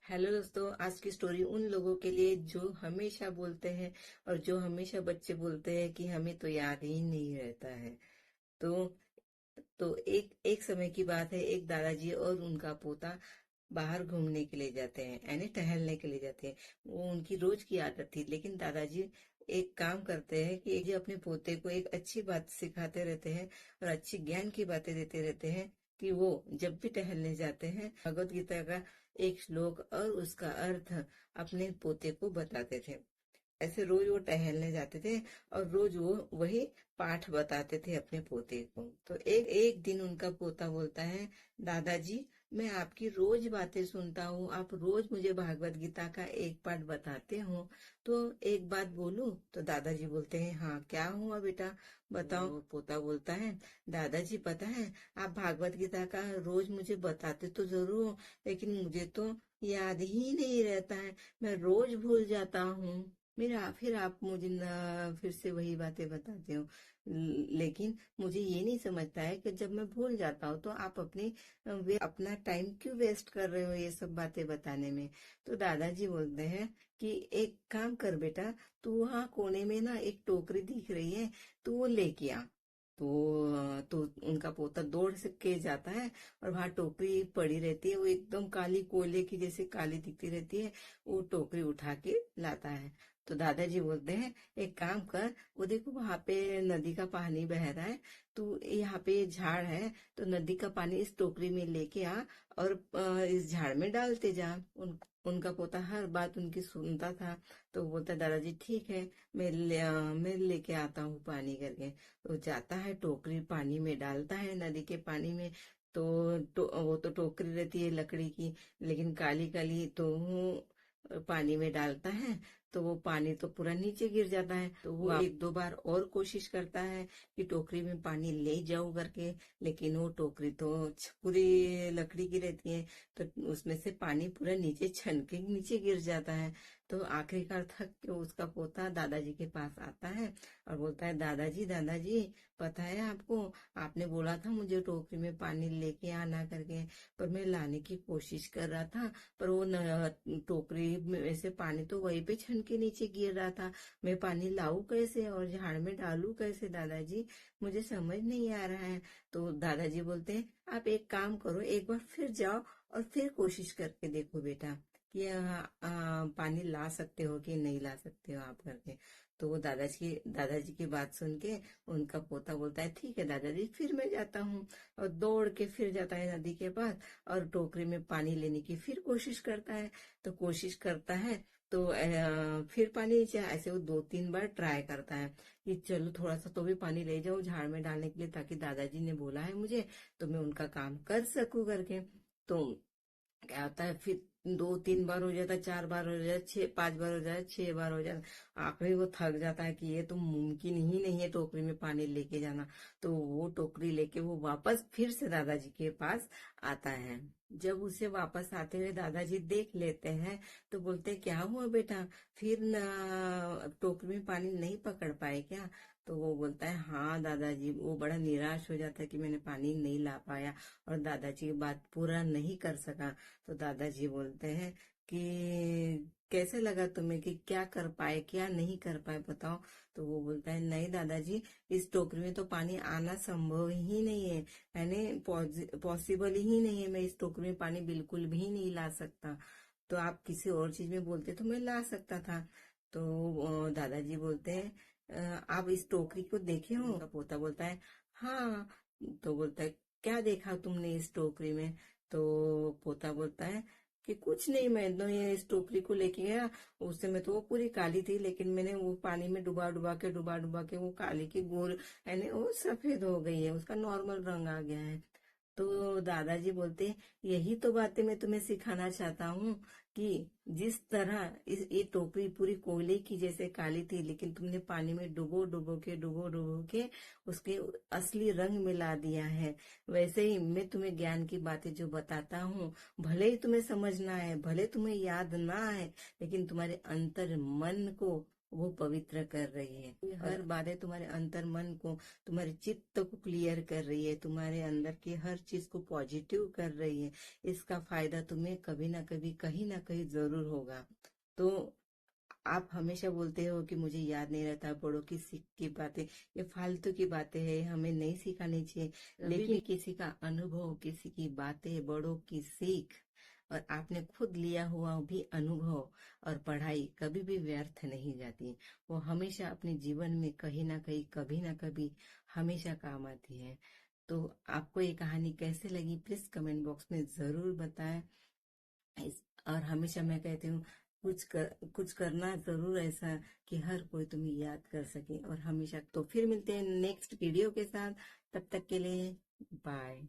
Hello दोस्तों, आज की स्टोरी उन लोगों के लिए जो हमेशा बोलते हैं और जो हमेशा बच्चे बोलते हैं कि हमें तो याद ही नहीं रहता है। तो एक एक समय की बात है। एक दादाजी और उनका पोता बाहर घूमने के लिए जाते हैं, यानी टहलने के लिए जाते हैं। वो उनकी रोज की आदत थी। लेकिन दादाजी एक काम करते हैं कि ये अपने पोते को एक अच्छी बात सिखाते रहते हैं और अच्छी ज्ञान की बातें देते रहते हैं कि वो जब भी टहलने जाते हैं भगवत गीता का एक श्लोक और उसका अर्थ अपने पोते को बताते थे। ऐसे रोज वो टहलने जाते थे और रोज वो वही पाठ बताते थे अपने पोते को। तो एक एक दिन उनका पोता बोलता है, दादाजी मैं आपकी रोज बातें सुनता हूँ, आप रोज मुझे भागवत गीता का एक पाठ बताते हो, तो एक बात बोलूं? तो दादाजी बोलते हैं, हाँ क्या हुआ बेटा, बताओ। तो पोता बोलता है, दादाजी पता है आप भागवत गीता का रोज मुझे बताते तो जरूर हो, लेकिन मुझे तो याद ही नहीं रहता है, मैं रोज भूल जाता हूँ। मेरा फिर आप मुझे फिर से वही बातें बताते हो। लेकिन मुझे ये नहीं समझता है कि जब मैं भूल जाता हूँ तो आप अपना टाइम क्यों वेस्ट कर रहे हो ये सब बातें बताने में। तो दादाजी बोलते हैं कि एक काम कर बेटा, तू वहाँ कोने में ना एक टोकरी दिख रही है, तू वो लेके आ। तो उनका पोता दौड़ से के जाता है और वहां टोकरी पड़ी रहती है, वो एकदम काली कोयले की जैसे काली दिखती रहती है। वो टोकरी उठा के लाता है। तो दादाजी बोलते हैं, एक काम कर, वो देखो वहां पे नदी का पानी बह रहा है, तू यहाँ पे झाड़ है तो नदी का पानी इस टोकरी में लेके आ और इस झाड़ में डालते जा। उनका पोता हर बात उनकी सुनता था। तो वो बोलता, दादाजी ठीक है, मैं लेके आता हूँ पानी करके। तो जाता है, टोकरी पानी में डालता है, नदी के पानी में। वो तो टोकरी रहती है लकड़ी की, लेकिन काली काली। तो वो पानी में डालता है तो वो पानी तो पूरा नीचे गिर जाता है। तो वो एक दो बार और कोशिश करता है कि टोकरी में पानी ले जाऊं करके, लेकिन वो टोकरी तो पूरी लकड़ी की रहती है, तो उसमें से पानी पूरा नीचे छन के नीचे गिर जाता है। तो आखिरकार थक के उसका पोता दादाजी के पास आता है और बोलता है, दादाजी दादाजी पता है आपको, आपने बोला था मुझे टोकरी में पानी लेके आना करके, पर मैं लाने की कोशिश कर रहा था, पर वो टोकरी में से पानी तो वहीं पे छन के नीचे गिर रहा था। मैं पानी लाऊं कैसे और झाड़ में डालूं कैसे दादाजी, मुझे समझ नहीं आ रहा है। तो दादाजी बोलते हैं, आप एक काम करो, एक बार फिर जाओ और फिर कोशिश करके देखो बेटा कि पानी ला सकते हो कि नहीं ला सकते हो आप करके। तो वो दादाजी की बात सुन के उनका पोता बोलता है, ठीक है दादाजी, फिर मैं जाता हूँ। और दौड़ के फिर जाता है नदी के पास और टोकरी में पानी लेने की फिर कोशिश करता है। तो कोशिश करता है तो फिर पानी नीचे ऐसे वो दो तीन बार ट्राई करता है कि चलो थोड़ा सा तो भी पानी ले जाऊं झाड़ में डालने के लिए, ताकि दादाजी ने बोला है मुझे तो मैं उनका काम कर सकूं करके। तो क्या होता है, फिर दो तीन बार हो जाता है, चार बार हो जाता है, छह पांच बार हो जाता है, छह बार हो जाता है। आखिरी वो थक जाता है कि ये तो मुमकिन ही नहीं है टोकरी में पानी लेके जाना। तो वो टोकरी लेके वो वापस फिर से दादाजी के पास आता है। जब उसे वापस आते हुए दादाजी देख लेते हैं तो बोलते हैं, क्या हुआ बेटा, फिर टोकरी में पानी नहीं पकड़ पाए क्या? तो वो बोलता है, हाँ दादाजी। वो बड़ा निराश हो जाता है कि मैंने पानी नहीं ला पाया और दादाजी की बात पूरा नहीं कर सका। तो दादाजी बोलते हैं कि कैसे लगा तुम्हें, कि क्या कर पाए क्या नहीं कर पाए बताओ। तो वो बोलता है, नहीं दादाजी, इस टोकरी में तो पानी आना संभव ही नहीं है, यानी पॉसिबल ही नहीं है, मैं इस टोकरी में पानी बिल्कुल भी नहीं ला सकता। तो आप किसी और चीज में बोलते तो मैं ला सकता था। तो दादाजी बोलते हैं, आप इस टोकरी को देखे हो? उनका पोता बोलता है, हाँ। तो बोलता है, क्या देखा तुमने इस टोकरी में? तो पोता बोलता है कि कुछ नहीं, मैं तो ये इस टोकरी को लेके गया, उस समय तो वो पूरी काली थी, लेकिन मैंने वो पानी में डुबा डुबा के वो काली की गोल यानी वो सफेद हो गई है, उसका नॉर्मल रंग आ गया है। तो दादाजी बोलते हैं, यही तो बातें मैं तुम्हें सिखाना चाहता हूँ कि जिस तरह ये टोकरी पूरी कोयले की जैसे काली थी, लेकिन तुमने पानी में डुबो डुबो के उसके असली रंग मिला दिया है, वैसे ही मैं तुम्हें ज्ञान की बातें जो बताता हूँ, भले ही तुम्हें समझना है, भले तुम्हें याद ना आए, लेकिन तुम्हारे अंतर मन को वो पवित्र कर रही है। ये हर बातें तुम्हारे अंतर मन को, तुम्हारे चित्त को क्लियर कर रही है, तुम्हारे अंदर की हर चीज को पॉजिटिव कर रही है। इसका फायदा तुम्हें कभी ना कभी कहीं ना कहीं जरूर होगा। तो आप हमेशा बोलते हो कि मुझे याद नहीं रहता, बड़ों की सीख की बातें, ये फालतू की बातें हैं, हमें नहीं सिखानी चाहिए। लेकिन भी किसी का अनुभव, किसी की बातें, बड़ों की सीख और आपने खुद लिया हुआ भी अनुभव और पढ़ाई कभी भी व्यर्थ नहीं जाती। वो हमेशा अपने जीवन में कहीं ना कहीं, कभी ना कभी हमेशा काम आती है। तो आपको ये कहानी कैसे लगी प्लीज कमेंट बॉक्स में जरूर बताएं। और हमेशा मैं कहती हूँ कुछ करना जरूर ऐसा कि हर कोई तुम्हें याद कर सके। और हमेशा तो फिर मिलते हैं नेक्स्ट वीडियो के साथ, तब तक के लिए बाय।